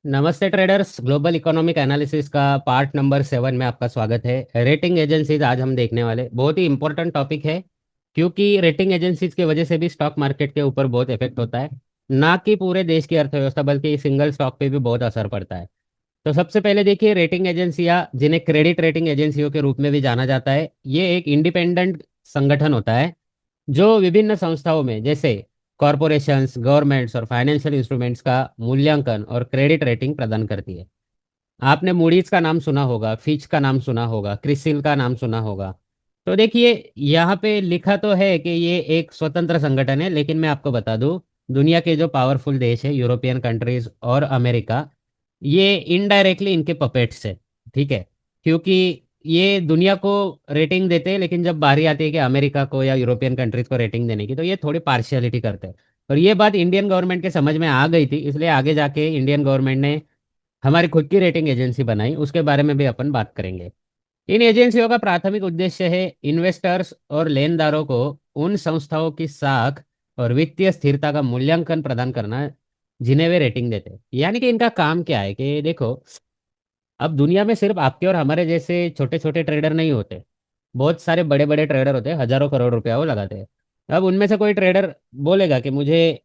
नमस्ते traders. Global economic analysis का part number 7 में आपका स्वागत है। रेटिंग एजेंसीज आज हम देखने वाले बहुत ही इंपॉर्टेंट टॉपिक है, क्योंकि रेटिंग एजेंसीज की वजह से भी स्टॉक मार्केट के ऊपर बहुत इफेक्ट होता है। ना कि पूरे देश की अर्थव्यवस्था बल्कि सिंगल स्टॉक पे भी बहुत असर पड़ता है। तो सबसे पहले देखिए, रेटिंग एजेंसियां जिन्हें क्रेडिट रेटिंग एजेंसियों के रूप में भी जाना जाता है, ये एक इंडिपेंडेंट संगठन होता है जो विभिन्न संस्थाओं में जैसे कॉरपोरेशंस, गवर्नमेंट्स और फाइनेंशियल इंस्ट्रूमेंट्स का मूल्यांकन और क्रेडिट रेटिंग प्रदान करती है। आपने मूडीज का नाम सुना होगा, फिच का नाम सुना होगा, क्रिसिल का नाम सुना होगा। तो देखिए, यहाँ पे लिखा तो है कि ये एक स्वतंत्र संगठन है, लेकिन मैं आपको बता दूं, दुनिया के जो पावरफुल देश है, यूरोपियन कंट्रीज और अमेरिका, ये इनडायरेक्टली इनके पपेट्स है। ठीक है, क्योंकि ये दुनिया को रेटिंग देते हैं, लेकिन जब बारी आती है कि अमेरिका को या यूरोपियन कंट्रीज को रेटिंग देने की, तो ये थोड़ी पार्शियलिटी करते हैं। और ये बात इंडियन गवर्नमेंट के समझ में आ गई थी, इसलिए आगे जाके इंडियन गवर्नमेंट ने हमारी खुद की रेटिंग एजेंसी बनाई। उसके बारे में भी अपन बात करेंगे। इन एजेंसियों का प्राथमिक उद्देश्य है इन्वेस्टर्स और लेनदारों को उन संस्थाओं की साख और वित्तीय स्थिरता का मूल्यांकन प्रदान करना जिन्हें वे रेटिंग देते हैं। यानी कि इनका काम क्या है कि देखो, अब दुनिया में सिर्फ आपके और हमारे जैसे छोटे छोटे ट्रेडर नहीं होते, बहुत सारे बड़े बड़े ट्रेडर होते हैं, हजारों करोड़ रुपया वो लगाते हैं। अब उनमें से कोई ट्रेडर बोलेगा कि मुझे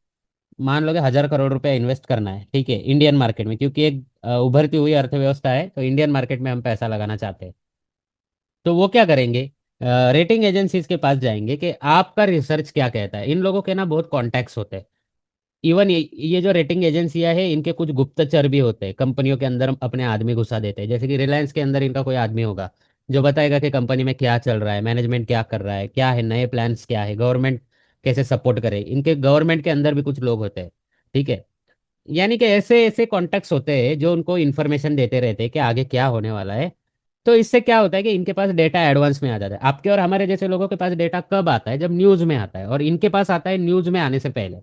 मान लो कि 1,000 करोड़ रुपया इन्वेस्ट करना है, ठीक है, इंडियन मार्केट में, क्योंकि एक उभरती हुई अर्थव्यवस्था है, तो इंडियन मार्केट में हम पैसा लगाना चाहते हैं। तो वो क्या करेंगे, रेटिंग एजेंसीज के पास जाएंगे कि आपका रिसर्च क्या कहता है। इन लोगों के ना बहुत कॉन्टैक्ट्स होते हैं। इवन ये जो रेटिंग एजेंसियां है, इनके कुछ गुप्तचर भी होते हैं, कंपनियों के अंदर अपने आदमी घुसा देते हैं। जैसे कि रिलायंस के अंदर इनका कोई आदमी होगा जो बताएगा कि कंपनी में क्या चल रहा है, मैनेजमेंट क्या कर रहा है, क्या है नए प्लान्स, क्या है गवर्नमेंट कैसे सपोर्ट करे। इनके गवर्नमेंट के अंदर भी कुछ लोग होते हैं। ठीक है, यानी कि ऐसे ऐसे कॉन्टेक्ट्स होते हैं जो उनको इन्फॉर्मेशन देते रहते हैं कि आगे क्या होने वाला है। तो इससे क्या होता है कि इनके पास डेटा एडवांस में आ जाता है। आपके और हमारे जैसे लोगों के पास डेटा कब आता है, जब न्यूज में आता है, और इनके पास आता है न्यूज में आने से पहले।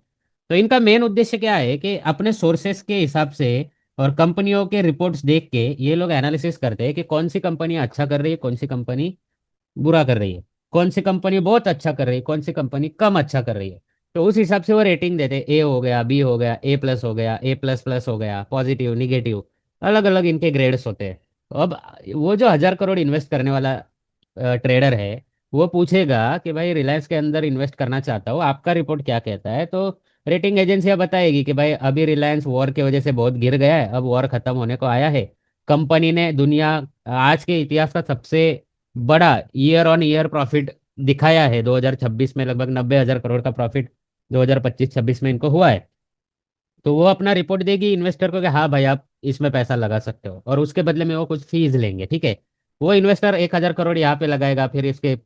तो इनका मेन उद्देश्य क्या है कि अपने सोर्सेस के हिसाब से और कंपनियों के रिपोर्ट्स देख के ये लोग एनालिसिस करते हैं कि कौन सी कंपनी अच्छा कर रही है, कौन सी कंपनी बुरा कर रही है, कौन सी कंपनी बहुत अच्छा कर रही है, कौन सी कंपनी कम अच्छा कर रही है। तो उस हिसाब से वो रेटिंग देते हैं, ए हो गया, बी हो गया, ए प्लस हो गया, ए प्लस प्लस हो गया, पॉजिटिव, निगेटिव, अलग अलग इनके ग्रेड्स होते हैं। तो अब वो जो 1,000 करोड़ इन्वेस्ट करने वाला ट्रेडर है, वो पूछेगा कि भाई रिलायंस के अंदर इन्वेस्ट करना चाहता हूँ, आपका रिपोर्ट क्या कहता है। तो रेटिंग एजेंसियां बताएगी कि भाई अभी रिलायंस वॉर की वजह से बहुत गिर गया है, अब वॉर खत्म होने को आया है। कंपनी ने दुनिया आज के इतिहास का सबसे बड़ा ईयर ऑन ईयर प्रॉफिट दिखाया है। 2026 में लगभग 90,000 करोड़ का प्रॉफिट 2025-26 में इनको हुआ है। तो वो अपना रिपोर्ट देगी इन्वेस्टर को कि हाँ भाई, आप इसमें पैसा लगा सकते हो, और उसके बदले में वो कुछ फीस लेंगे। ठीक है, वो इन्वेस्टर 1,000 करोड़ यहाँ पे लगाएगा, फिर इसके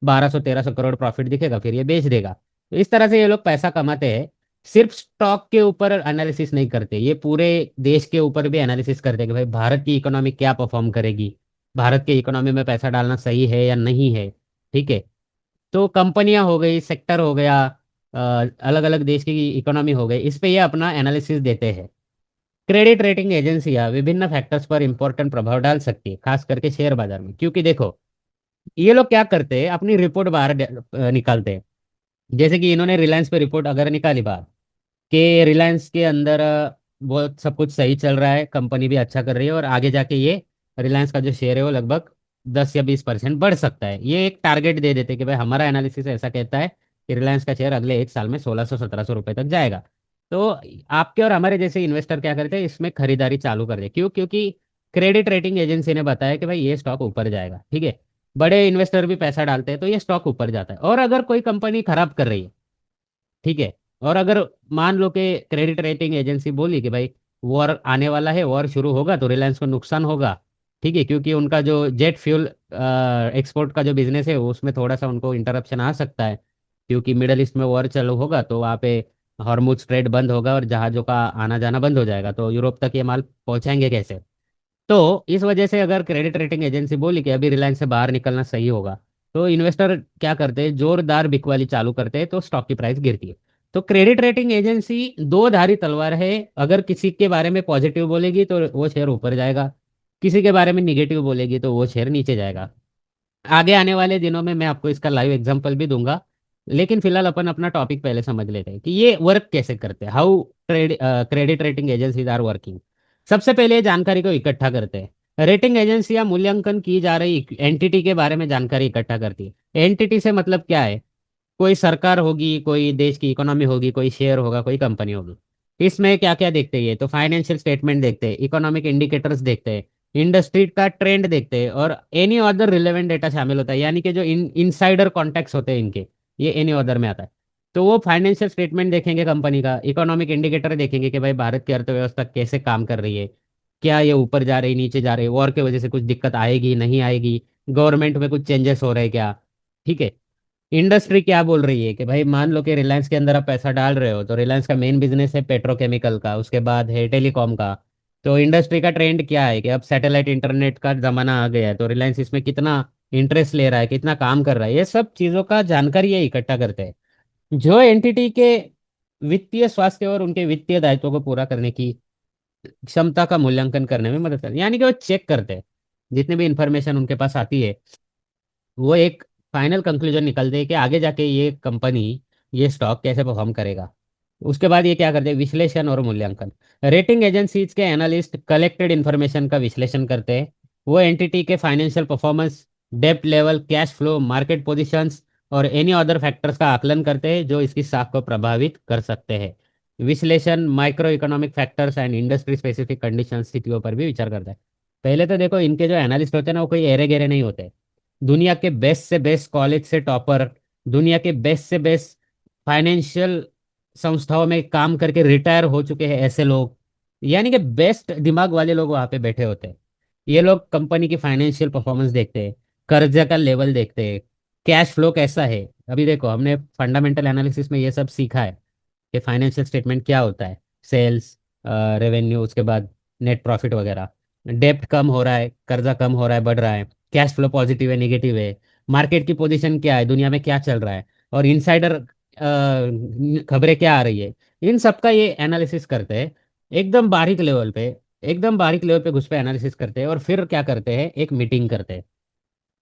1,200-1,300 करोड़ प्रॉफिट दिखेगा, फिर ये बेच देगा। तो इस तरह से ये लोग पैसा कमाते हैं। सिर्फ स्टॉक के ऊपर एनालिसिस नहीं करते, ये पूरे देश के ऊपर भी एनालिसिस करते हैं कि भाई भारत की इकोनॉमी क्या परफॉर्म करेगी, भारत के इकोनॉमी में पैसा डालना सही है या नहीं है। ठीक है, तो कंपनियां हो गई, सेक्टर हो गया, अलग अलग देश की इकोनॉमी हो गई, इस पे ये अपना एनालिसिस देते हैं। क्रेडिट रेटिंग एजेंसियां विभिन्न फैक्टर्स पर इंपॉर्टेंट प्रभाव डाल सकती है, खास करके शेयर बाजार में, क्योंकि देखो, ये लोग क्या करते हैं, अपनी रिपोर्ट बाहर निकालते हैं। जैसे कि इन्होंने रिलायंस पे रिपोर्ट अगर निकाली बाहर कि रिलायंस के अंदर बहुत सब कुछ सही चल रहा है, कंपनी भी अच्छा कर रही है, और आगे जाके ये रिलायंस का जो शेयर है वो लगभग 10 या 20% बढ़ सकता है। ये एक टारगेट दे देते कि भाई हमारा एनालिसिस ऐसा कहता है कि रिलायंस का शेयर अगले 1 साल में 1,600-1,700 रुपये तक जाएगा। तो आपके और हमारे जैसे इन्वेस्टर क्या करते हैं, इसमें खरीदारी चालू कर दे। क्यों? क्योंकि क्रेडिट रेटिंग एजेंसी ने बताया कि भाई ये स्टॉक ऊपर जाएगा। ठीक है, बड़े इन्वेस्टर भी पैसा डालते हैं, तो ये स्टॉक ऊपर जाता है। और अगर कोई कंपनी खराब कर रही है, ठीक है, और अगर मान लो कि क्रेडिट रेटिंग एजेंसी बोली कि भाई वॉर आने वाला है, वॉर शुरू होगा तो रिलायंस को नुकसान होगा। ठीक है, क्योंकि उनका जो जेट फ्यूल एक्सपोर्ट का जो बिजनेस है उसमें थोड़ा सा उनको इंटरप्शन आ सकता है, क्योंकि मिडल ईस्ट में वॉर चालू होगा तो वहाँ पे हॉर्मुज ट्रेड बंद होगा और जहाज़ों का आना जाना बंद हो जाएगा, तो यूरोप तक ये माल पहुंचाएंगे कैसे। तो इस वजह से अगर क्रेडिट रेटिंग एजेंसी बोली कि अभी रिलायंस से बाहर निकलना सही होगा, तो इन्वेस्टर क्या करते हैं, जोरदार बिकवाली चालू करते हैं, तो स्टॉक की प्राइस गिरती है। तो क्रेडिट रेटिंग एजेंसी दो धारी तलवार है। अगर किसी के बारे में पॉजिटिव बोलेगी तो वो शेयर ऊपर जाएगा, किसी के बारे में निगेटिव बोलेगी तो वो शेयर नीचे जाएगा। आगे आने वाले दिनों में मैं आपको इसका लाइव एग्जांपल भी दूंगा, लेकिन फिलहाल अपन अपना टॉपिक पहले समझ लेते हैं कि ये वर्क कैसे करते हैं, how credit rating agencies are working. सबसे पहले ये जानकारी को इकट्ठा करते हैं। रेटिंग एजेंसियां मूल्यांकन की जा रही एंटिटी के बारे में जानकारी इकट्ठा करती है। एंटिटी से मतलब क्या है? कोई सरकार होगी, कोई देश की इकोनॉमी होगी, कोई शेयर होगा, कोई कंपनी होगी। इसमें क्या क्या देखते हैं? तो फाइनेंशियल स्टेटमेंट देखते हैं, इकोनॉमिक इंडिकेटर्स देखते हैं, इंडस्ट्री का ट्रेंड देखते हैं, और एनी अदर रिलेवेंट डेटा शामिल होता है, यानी कि जो इनसाइडर कॉन्टेक्ट होते हैं इनके, ये एनी अदर में आता है। तो वो फाइनेंशियल स्टेटमेंट देखेंगे कंपनी का, इकोनॉमिक इंडिकेटर देखेंगे कि भाई भारत की अर्थव्यवस्था कैसे काम कर रही है, क्या ये ऊपर जा रही, नीचे जा रही है, वॉर की वजह से कुछ दिक्कत आएगी नहीं आएगी, गवर्नमेंट में कुछ चेंजेस हो रहे हैं क्या। ठीक है। इंडस्ट्री क्या बोल रही है कि भाई मान लो कि रिलायंस के अंदर आप पैसा डाल रहे हो, तो रिलायंस का मेन बिजनेस है पेट्रोकेमिकल का, उसके बाद है टेलीकॉम का। तो इंडस्ट्री का ट्रेंड क्या है कि अब सैटेलाइट इंटरनेट का जमाना आ गया है, तो रिलायंस इसमें कितना इंटरेस्ट ले रहा है, कितना काम कर रहा है, ये सब चीज़ों का जानकारी ये इकट्ठा करते हैं, जो एंटिटी के वित्तीय स्वास्थ्य और उनके वित्तीय दायित्वों को पूरा करने की क्षमता का मूल्यांकन करने में मदद करते हैं। यानी कि वो चेक करते हैं जितने भी इंफॉर्मेशन उनके पास आती है, वो एक फाइनल कंक्लूजन निकलते हैं कि आगे जाके ये कंपनी, ये स्टॉक कैसे परफॉर्म करेगा। उसके बाद ये क्या करते हैं? विश्लेषण और मूल्यांकन। रेटिंग एजेंसीज के एनालिस्ट कलेक्टेड इन्फॉर्मेशन का विश्लेषण करते हैं। वो एंटिटी के financial performance, depth level, cash flow, market positions और एनी अदर फैक्टर्स का आकलन करते हैं जो इसकी साख को प्रभावित कर सकते हैं। विश्लेषण micro economic factors and industry specific condition स्थितियों पर भी विचार करता है। पहले तो देखो, इनके जो एनालिस्ट होते हैं ना, वो कोई एरे गेरे नहीं होते। दुनिया के बेस्ट से बेस्ट कॉलेज से टॉपर, दुनिया के बेस्ट से बेस्ट फाइनेंशियल संस्थाओं में काम करके रिटायर हो चुके हैं ऐसे लोग, यानी कि बेस्ट दिमाग वाले लोग वहां पे बैठे होते हैं। ये लोग कंपनी की फाइनेंशियल परफॉर्मेंस देखते हैं, कर्जे का लेवल देखते हैं, कैश फ्लो कैसा है। अभी देखो, हमने फंडामेंटल एनालिसिस में ये सब सीखा है कि फाइनेंशियल स्टेटमेंट क्या होता है, सेल्स, रेवेन्यू, उसके बाद नेट प्रॉफिट वगैरह। डेप्ट कम हो रहा है, कर्जा कम हो रहा है, बढ़ रहा है, कैश फ्लो पॉजिटिव है, नेगेटिव है, मार्केट की पोजीशन क्या है, दुनिया में क्या चल रहा है, और इनसाइडर खबरें क्या आ रही है। इन सब का ये एनालिसिस करते हैं एकदम बारीक लेवल पे, एकदम बारीक लेवल पे घुस पे एनालिसिस करते हैं, और फिर क्या करते हैं? एक मीटिंग करते हैं।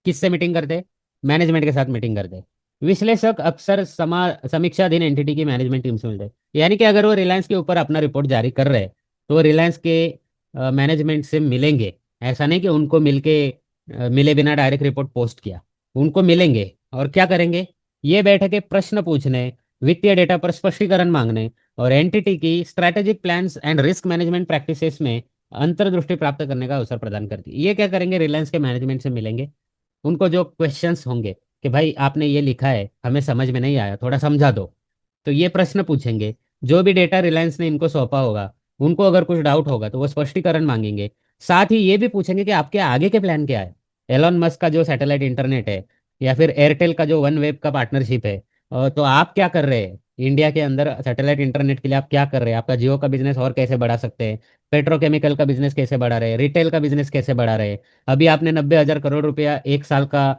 किससे मीटिंग करते हैं? मैनेजमेंट के साथ मीटिंग करते हैं। विश्लेषक अक्सर समीक्षाधीन एंटिटी की मैनेजमेंट टीम से मिलते हैं। यानी कि अगर वो रिलायंस के ऊपर अपना रिपोर्ट जारी कर रहे हैं, तो वो रिलायंस के मैनेजमेंट से मिलेंगे। ऐसा नहीं कि उनको मिलके मिले बिना डायरेक्ट रिपोर्ट पोस्ट किया। उनको मिलेंगे और क्या करेंगे? ये बैठके प्रश्न पूछने, वित्तीय डेटा पर स्पष्टीकरण मांगने और एंटिटी की strategic plans and risk management practices में अंतर्दृष्टि प्राप्त करने का अवसर प्रदान करती है। ये क्या करेंगे? रिलायंस के मैनेजमेंट से मिलेंगे। उनको जो क्वेश्चंस होंगे कि भाई आपने ये लिखा है, हमें समझ में नहीं आया, थोड़ा समझा दो, तो ये प्रश्न पूछेंगे। जो भी डेटा रिलायंस ने इनको सौंपा होगा, उनको अगर कुछ डाउट होगा तो वो स्पष्टीकरण मांगेंगे। साथ ही ये भी पूछेंगे कि आपके आगे के प्लान क्या है। एलॉन मस्क का जो सैटेलाइट इंटरनेट है, या फिर एयरटेल का जो वन वेब का पार्टनरशिप है, तो आप क्या कर रहे हैं इंडिया के अंदर सैटेलाइट इंटरनेट के लिए? आप क्या कर रहे हैं? आपका जियो का बिजनेस और कैसे बढ़ा सकते हैं? पेट्रोकेमिकल का बिजनेस कैसे बढ़ा रहे हैं? रिटेल का बिजनेस कैसे बढ़ा रहे हैं? अभी आपने 90,000 करोड़ रुपया एक साल का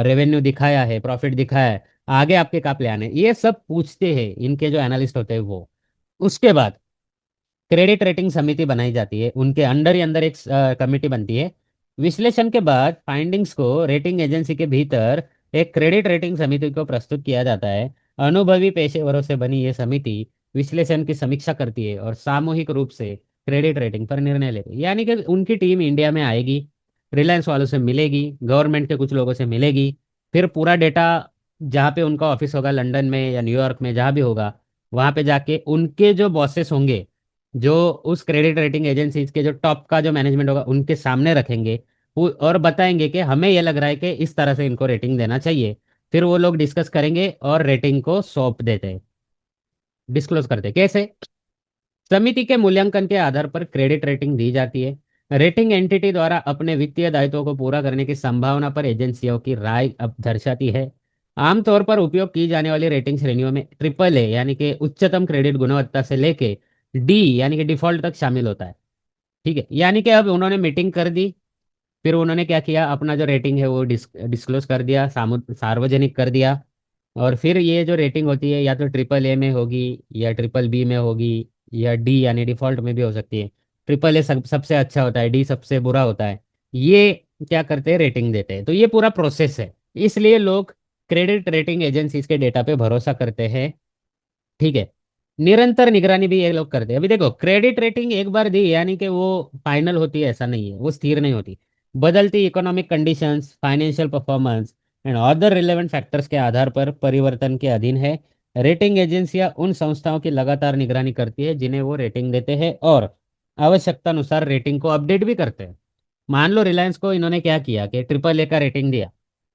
रेवेन्यू दिखाया है, प्रॉफिट दिखाया है, आगे आपके क्या प्लान है, ये सब पूछते हैं इनके जो एनालिस्ट होते हैं वो। उसके बाद क्रेडिट रेटिंग समिति बनाई जाती है, उनके अंडर ही अंदर एक कमेटी बनती है। विश्लेषण के बाद फाइंडिंग्स को रेटिंग एजेंसी के भीतर एक क्रेडिट रेटिंग समिति को प्रस्तुत किया जाता है। अनुभवी पेशेवरों से बनी ये समिति विश्लेषण की समीक्षा करती है और सामूहिक रूप से क्रेडिट रेटिंग पर निर्णय लेती है। यानी कि उनकी टीम इंडिया में आएगी, रिलायंस वालों से मिलेगी, गवर्नमेंट के कुछ लोगों से मिलेगी, फिर पूरा डेटा जहाँ पे उनका ऑफिस होगा, लंदन में या न्यूयॉर्क में, जहाँ भी होगा, वहाँ पे जाके उनके जो बॉसेस होंगे, जो उस क्रेडिट रेटिंग एजेंसीज के जो टॉप का जो मैनेजमेंट होगा, उनके सामने रखेंगे। और बताएंगे कि हमें ये लग रहा है कि इस तरह से इनको रेटिंग देना चाहिए। फिर वो लोग डिस्कस करेंगे और रेटिंग को सौंप देते हैं, डिस्क्लोज करते हैं। कैसे? समिति के मूल्यांकन के आधार पर क्रेडिट रेटिंग दी जाती है। रेटिंग एंटिटी द्वारा अपने वित्तीय दायित्वों को पूरा करने की संभावना पर एजेंसियों की राय अब दर्शाती है। आमतौर पर उपयोग की जाने वाली रेटिंग श्रेणियों में ट्रिपल ए यानी कि उच्चतम क्रेडिट गुणवत्ता से लेके डी यानी कि डिफॉल्ट तक शामिल होता है। ठीक है, यानी कि अब उन्होंने मीटिंग कर दी, फिर उन्होंने क्या किया? अपना जो रेटिंग है वो डिस्क्लोज कर दिया, सार्वजनिक कर दिया। और फिर ये जो रेटिंग होती है, या तो ट्रिपल ए में होगी, या ट्रिपल बी में होगी, या डी यानी डिफॉल्ट में भी हो सकती है। ट्रिपल ए सबसे अच्छा होता है, डी सबसे बुरा होता है। ये क्या करते हैं? रेटिंग देते हैं। तो ये पूरा प्रोसेस है, इसलिए लोग क्रेडिट रेटिंग एजेंसीज के डेटा पे भरोसा करते हैं। ठीक है। निरंतर निगरानी भी ये लोग करते हैं। अभी देखो, क्रेडिट रेटिंग एक बार दी यानी कि वो फाइनल होती है ऐसा नहीं है, वो स्थिर नहीं होती। बदलती economic conditions, financial performance and other relevant factors के आधार पर परिवर्तन के अधीन है। रेटिंग एजेंसियां उन संस्थाओं की लगातार निगरानी करती है जिन्हें वो रेटिंग देते हैं, और आवश्यकता अनुसार रेटिंग को अपडेट भी करते हैं। मान लो रिलायंस को इन्होंने क्या किया कि ट्रिपल ए का रेटिंग दिया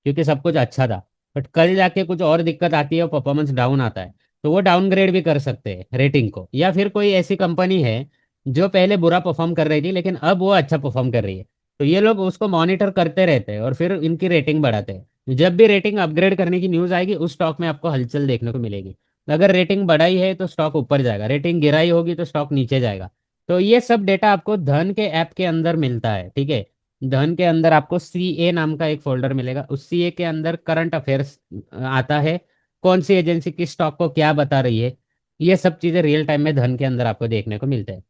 क्योंकि सब कुछ अच्छा था, बट कल जाके कुछ और दिक्कत आती है और परफॉर्मेंस डाउन आता है, तो वो डाउनग्रेड भी कर सकते हैं रेटिंग को। या फिर कोई ऐसी कंपनी है जो पहले बुरा परफॉर्म कर रही थी लेकिन अब वो अच्छा परफॉर्म कर रही है, तो ये लोग उसको मॉनिटर करते रहते हैं और फिर इनकी रेटिंग बढ़ाते हैं। जब भी रेटिंग अपग्रेड करने की न्यूज़ आएगी उस स्टॉक में आपको हलचल देखने को मिलेगी। अगर रेटिंग बढ़ाई है तो स्टॉक ऊपर जाएगा, रेटिंग गिराई होगी तो स्टॉक नीचे जाएगा। तो ये सब डेटा आपको धन के ऐप के अंदर मिलता है, ठीक है। धन के अंदर आपको सी ए नाम का एक फोल्डर मिलेगा, उस सी ए के अंदर करंट अफेयर्स आता है। कौन सी एजेंसी किस स्टॉक को क्या बता रही है, ये सब चीजें रियल टाइम में धन के अंदर आपको देखने को मिलते हैं।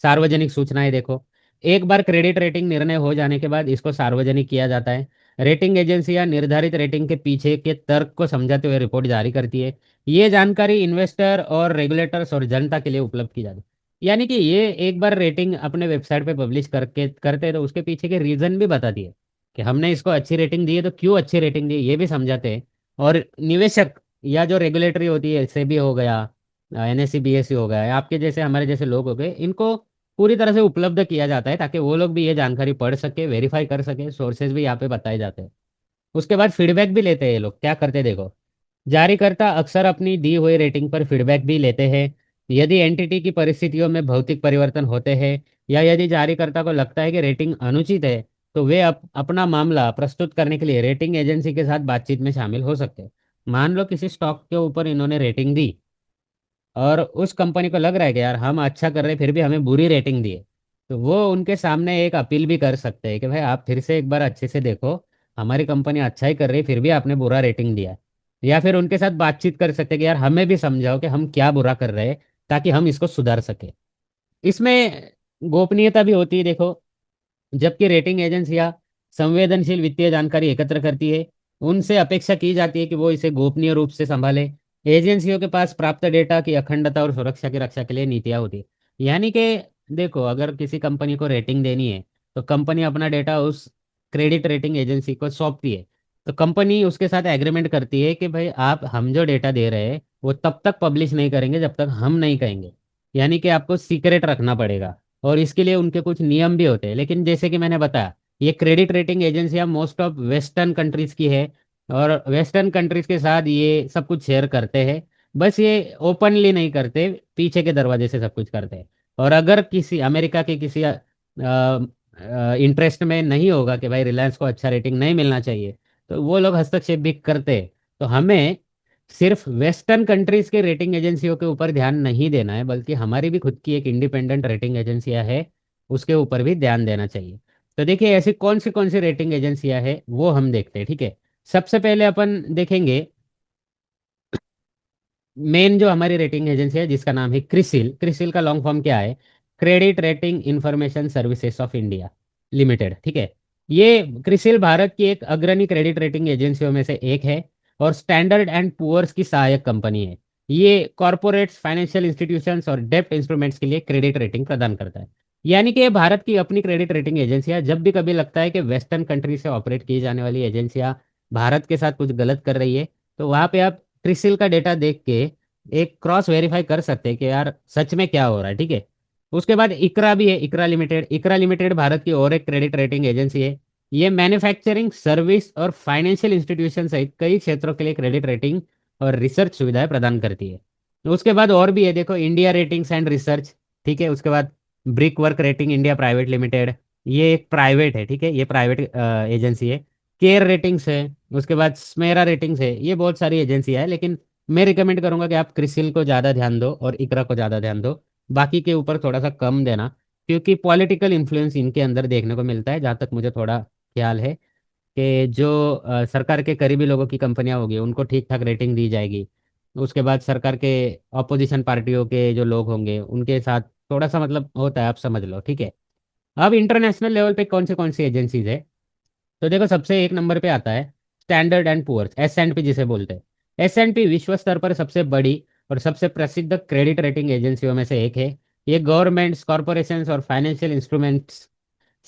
सार्वजनिक सूचनाएं देखो, एक बार क्रेडिट रेटिंग निर्णय हो जाने के बाद इसको सार्वजनिक किया जाता है। रेटिंग एजेंसियां निर्धारित रेटिंग के पीछे के तर्क को समझाते हुए रिपोर्ट जारी करती है। ये जानकारी इन्वेस्टर और रेगुलेटर्स और जनता के लिए उपलब्ध की जाती है। यानी कि ये एक बार रेटिंग अपने वेबसाइट पे पब्लिश करके करते हैं तो उसके पीछे के रीजन भी बताती है कि हमने इसको अच्छी रेटिंग दी है तो क्यों अच्छी रेटिंग दी है, ये भी समझाते हैं। और निवेशक या जो रेगुलेटरी होती है, सेबी हो गया, एनएससी बीएससी हो गया, या आपके जैसे हमारे जैसे लोग हो गए, इनको पूरी तरह से उपलब्ध किया जाता है ताकि वो लोग भी ये जानकारी पढ़ सके, वेरीफाई कर सके। सोर्सेज भी यहाँ पे बताए जाते हैं। उसके बाद फीडबैक भी लेते हैं ये लोग। क्या करते हैं देखो, जारीकर्ता अक्सर अपनी दी हुई रेटिंग पर फीडबैक भी लेते हैं। यदि एंटिटी की परिस्थितियों में भौतिक परिवर्तन होते हैं या यदि जारीकर्ता को लगता है कि रेटिंग अनुचित है, तो वे अपना मामला प्रस्तुत करने के लिए रेटिंग एजेंसी के साथ बातचीत में शामिल हो सकते हैं। मान लो किसी स्टॉक के ऊपर इन्होंने रेटिंग दी और उस कंपनी को लग रहा है कि यार हम अच्छा कर रहे हैं फिर भी हमें बुरी रेटिंग दी है, तो वो उनके सामने एक अपील भी कर सकते हैं कि भाई आप फिर से एक बार अच्छे से देखो, हमारी कंपनी अच्छा ही कर रही है फिर भी आपने बुरा रेटिंग दिया है। या फिर उनके साथ बातचीत कर सकते हैं कि यार हमें भी समझाओ कि हम क्या बुरा कर रहे हैं ताकि हम इसको सुधार सके। इसमें गोपनीयता भी होती है देखो, जबकि रेटिंग एजेंसियां संवेदनशील वित्तीय जानकारी एकत्र करती है, उनसे अपेक्षा की जाती है कि वो इसे गोपनीय रूप से संभाले। एजेंसियों के पास प्राप्त डेटा की अखंडता और सुरक्षा की रक्षा के लिए नीतियां होती है। यानी कि देखो, अगर किसी कंपनी को रेटिंग देनी है तो कंपनी अपना डेटा उस क्रेडिट रेटिंग एजेंसी को सौंपती है। तो कंपनी उसके साथ एग्रीमेंट करती है कि भाई आप हम जो डेटा दे रहे हैं वो तब तक पब्लिश नहीं करेंगे जब तक हम नहीं कहेंगे। यानी कि आपको सीक्रेट रखना पड़ेगा। और इसके लिए उनके कुछ नियम भी होते हैं, लेकिन जैसे कि मैंने बताया, ये क्रेडिट रेटिंग एजेंसियां मोस्ट ऑफ वेस्टर्न कंट्रीज की है, और वेस्टर्न कंट्रीज के साथ ये सब कुछ शेयर करते हैं। बस ये ओपनली नहीं करते, पीछे के दरवाजे से सब कुछ करते हैं। और अगर किसी अमेरिका के किसी इंटरेस्ट में नहीं होगा कि भाई रिलायंस को अच्छा रेटिंग नहीं मिलना चाहिए, तो वो लोग हस्तक्षेप भी करते हैं। तो हमें सिर्फ वेस्टर्न कंट्रीज के रेटिंग एजेंसियों के ऊपर ध्यान नहीं देना है, बल्कि हमारी भी खुद की एक इंडिपेंडेंट रेटिंग एजेंसियां है, उसके ऊपर भी ध्यान देना चाहिए। तो देखिए ऐसी कौन सी रेटिंग एजेंसियां है वो हम देखते हैं, ठीक है। सबसे पहले अपन देखेंगे मेन जो हमारी रेटिंग एजेंसी है जिसका नाम है क्रिसिल। क्रिसिल का लॉन्ग फॉर्म क्या है? Credit rating information services of India limited, ठीक है। ये क्रिसिल भारत की एक अग्रणी क्रेडिट रेटिंग एजेंसियों में से एक है और स्टैंडर्ड एंड पुअर्स की सहायक कंपनी है। ये कॉरपोरेट्स, फाइनेंशियल इंस्टीट्यूशंस और डेब्ट इंस्ट्रूमेंट्स के लिए क्रेडिट रेटिंग प्रदान करता है। यानी कि ये भारत की अपनी क्रेडिट रेटिंग एजेंसी है। जब भी कभी लगता है कि वेस्टर्न कंट्री से ऑपरेट की जाने वाली एजेंसियां भारत के साथ कुछ गलत कर रही है, तो वहां पे आप क्रिसिल का डेटा देख के एक क्रॉस वेरीफाई कर सकते हैं कि यार सच में क्या हो रहा है, ठीक है। उसके बाद इकरा भी है, इकरा लिमिटेड। इकरा लिमिटेड भारत की और एक क्रेडिट रेटिंग एजेंसी है। ये मैन्युफैक्चरिंग, सर्विस और फाइनेंशियल इंस्टीट्यूशन सहित कई क्षेत्रों के लिए क्रेडिट रेटिंग और रिसर्च सुविधाएं प्रदान करती है। उसके बाद और भी है देखो, इंडिया रेटिंग्स एंड रिसर्च, ठीक है। उसके बाद brick work rating India private limited, ये एक प्राइवेट है, ठीक है, ये प्राइवेट एजेंसी है। केयर रेटिंग्स है। उसके बाद स्मेरा रेटिंग्स है। ये बहुत सारी एजेंसियां है, लेकिन मैं रिकमेंड करूंगा कि आप क्रिसिल को ज़्यादा ध्यान दो और इकरा को ज़्यादा ध्यान दो, बाकी के ऊपर थोड़ा सा कम देना, क्योंकि पॉलिटिकल इन्फ्लुएंस इनके अंदर देखने को मिलता है, जहाँ तक मुझे थोड़ा ख्याल है कि जो सरकार के करीबी लोगों की कंपनियां होगी उनको ठीक ठाक रेटिंग दी जाएगी। उसके बाद सरकार के अपोजिशन पार्टियों के जो लोग होंगे उनके साथ थोड़ा सा मतलब होता है, आप समझ लो, ठीक है। अब इंटरनेशनल लेवल पे कौन सी एजेंसीज है? तो देखो, सबसे एक नंबर पे आता है Standard and Poor's, S and P जिसे बोलते हैं। एस एंड पी विश्व स्तर पर सबसे बड़ी और सबसे प्रसिद्ध क्रेडिट रेटिंग एजेंसियों में से एक है। ये गवर्नमेंट्स, कॉरपोरेशंस और फाइनेंशियल इंस्ट्रूमेंट्स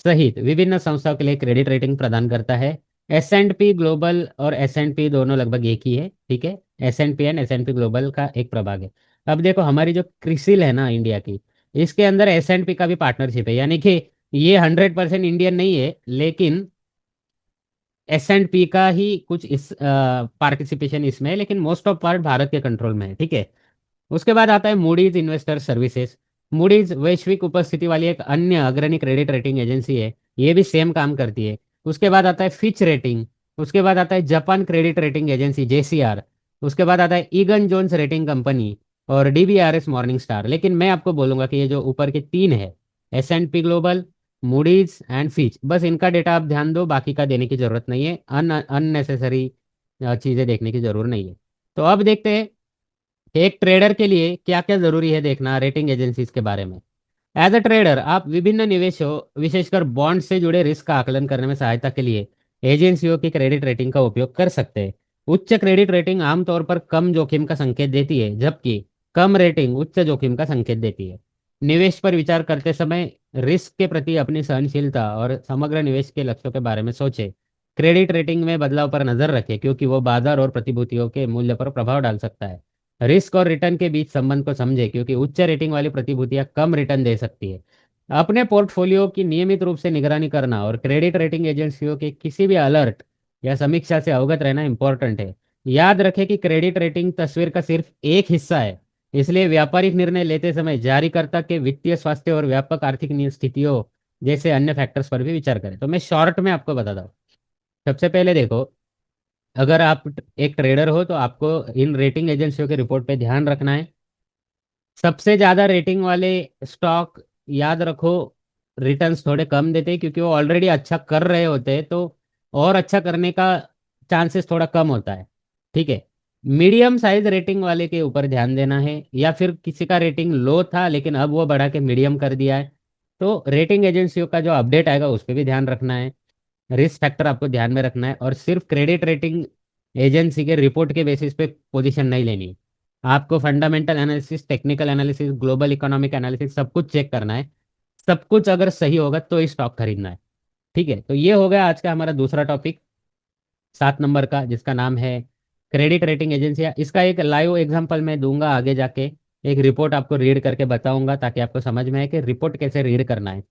सहित विभिन्न संस्थाओं के लिए क्रेडिट रेटिंग प्रदान करता है। S&P ग्लोबल और S&P दोनों लगभग एक ही है, ठीक है। S&P एंड S&P ग्लोबल का एक प्रभाग है। अब देखो हमारी जो क्रिसिल है ना इंडिया की, इसके अंदर S&P का भी पार्टनरशिप है, यानी कि ये 100% इंडियन नहीं है, लेकिन S&P का ही कुछ इस पार्टिसिपेशन इसमें है, लेकिन मोस्ट ऑफ पार्ट भारत के कंट्रोल में है, ठीक है। उसके बाद आता है मूडीज इन्वेस्टर सर्विसेज। मूडीज वैश्विक उपस्थिति वाली एक अन्य अग्रणी क्रेडिट रेटिंग एजेंसी है, ये भी सेम काम करती है। उसके बाद आता है फिच रेटिंग। उसके बाद आता है Japan credit rating agency JCR। उसके बाद आता है ईगन जोन्स रेटिंग कंपनी और DBRS मॉर्निंग स्टार। लेकिन मैं आपको बोलूंगा कि ये जो ऊपर के तीन है, S&P global, Moody's and Fitch, बस इनका डेटा आप ध्यान दो, बाकी का देने की जरूरत नहीं है। अननेसेसरी चीजें देखने की जरूरत नहीं है। तो अब देखते हैं एक ट्रेडर के लिए क्या क्या जरूरी है देखना रेटिंग एजेंसीज के बारे में। एज अ ट्रेडर आप विभिन्न निवेशों, विशेषकर बॉन्ड से जुड़े रिस्क का आकलन करने में सहायता के लिए एजेंसियों की क्रेडिट रेटिंग का उपयोग कर सकते हैं। उच्च क्रेडिट रेटिंग आमतौर पर कम जोखिम का संकेत देती है, जबकि कम रेटिंग उच्च जोखिम का संकेत देती है। निवेश पर विचार करते समय रिस्क के प्रति अपनी सहनशीलता और समग्र निवेश के लक्ष्यों के बारे में सोचें। क्रेडिट रेटिंग में बदलाव पर नजर रखें, क्योंकि वो बाजार और प्रतिभूतियों के मूल्य पर प्रभाव डाल सकता है। रिस्क और रिटर्न के बीच संबंध को समझे, क्योंकि उच्च रेटिंग वाली प्रतिभूतियां कम रिटर्न दे सकती है। अपने पोर्टफोलियो की नियमित रूप से निगरानी करना और क्रेडिट रेटिंग एजेंसियों के किसी भी अलर्ट या समीक्षा से अवगत रहना इंपॉर्टेंट है। याद रखें कि क्रेडिट रेटिंग तस्वीर का सिर्फ एक हिस्सा है, इसलिए व्यापारिक निर्णय लेते समय जारीकर्ता के वित्तीय स्वास्थ्य और व्यापक आर्थिक स्थितियों जैसे अन्य फैक्टर्स पर भी विचार करें। तो मैं शॉर्ट में आपको बताता हूँ। सबसे पहले देखो, अगर आप एक ट्रेडर हो तो आपको इन रेटिंग एजेंसियों के रिपोर्ट पे ध्यान रखना है। सबसे ज्यादा रेटिंग वाले स्टॉक, याद रखो, रिटर्न्स थोड़े कम देते हैं, क्योंकि वो ऑलरेडी अच्छा कर रहे होते हैं, तो और अच्छा करने का चांसेस थोड़ा कम होता है, ठीक है। मीडियम साइज रेटिंग वाले के ऊपर ध्यान देना है, या फिर किसी का रेटिंग लो था लेकिन अब वो बढ़ा के मीडियम कर दिया है, तो रेटिंग एजेंसियों का जो अपडेट आएगा उस पर भी ध्यान रखना है। रिस्क फैक्टर आपको ध्यान में रखना है, और सिर्फ क्रेडिट रेटिंग एजेंसी के रिपोर्ट के बेसिस पे पोजीशन नहीं लेनी है। आपको fundamental analysis, technical analysis, global economic analysis सब कुछ चेक करना है। सब कुछ अगर सही होगा तो ही स्टॉक खरीदना है, ठीक है। तो ये हो गया आज का हमारा दूसरा टॉपिक, 7 नंबर का, जिसका नाम है क्रेडिट रेटिंग एजेंसियाँ। इसका एक लाइव एग्जांपल मैं दूंगा आगे जाके, एक रिपोर्ट आपको रीड करके बताऊंगा, ताकि आपको समझ में आए कि रिपोर्ट कैसे रीड करना है।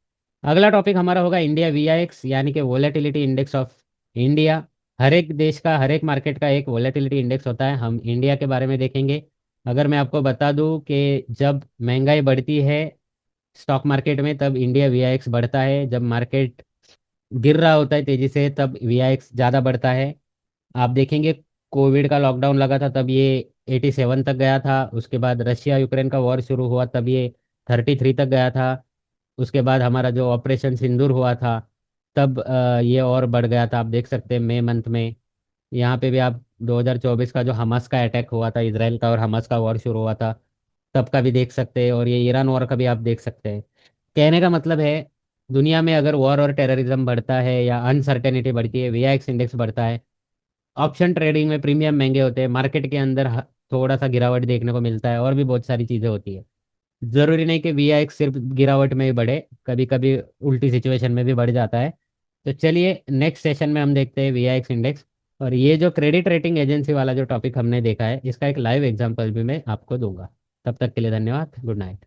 अगला टॉपिक हमारा होगा इंडिया VIX, यानी कि वोलेटिलिटी इंडेक्स ऑफ इंडिया। हर एक देश का, हर एक मार्केट का एक वोलेटिलिटी इंडेक्स होता है, हम इंडिया के बारे में देखेंगे। अगर मैं आपको बता दूं कि जब महंगाई बढ़ती है स्टॉक मार्केट में, तब इंडिया VIX बढ़ता है। जब मार्केट गिर रहा होता है तेजी से, तब VIX ज़्यादा बढ़ता है। आप देखेंगे कोविड का लॉकडाउन लगा था तब ये 87 तक गया था। उसके बाद रशिया यूक्रेन का वॉर शुरू हुआ तब ये 33 तक गया था। उसके बाद हमारा जो ऑपरेशन सिंदूर हुआ था, तब ये और बढ़ गया था। आप देख सकते हैं मई मंथ में, यहाँ पे भी आप 2024 का जो हमास का अटैक हुआ था, इसराइल का और हमास का वॉर शुरू हुआ था, तब का भी देख सकते हैं, और ये ईरान वॉर का भी आप देख सकते हैं। कहने का मतलब है, दुनिया में अगर वॉर और टेररिज्म बढ़ता है या अनसर्टेनिटी बढ़ती है, VIX इंडेक्स बढ़ता है। ऑप्शन ट्रेडिंग में प्रीमियम महंगे होते हैं, मार्केट के अंदर थोड़ा सा गिरावट देखने को मिलता है, और भी बहुत सारी चीज़ें होती है। जरूरी नहीं कि VIX सिर्फ गिरावट में ही बढ़े, कभी कभी उल्टी सिचुएशन में भी बढ़ जाता है। तो चलिए नेक्स्ट सेशन में हम देखते हैं VIX इंडेक्स। और ये जो क्रेडिट रेटिंग एजेंसी वाला जो टॉपिक हमने देखा है, इसका एक लाइव एग्जांपल भी मैं आपको दूंगा। तब तक के लिए धन्यवाद, गुड नाइट।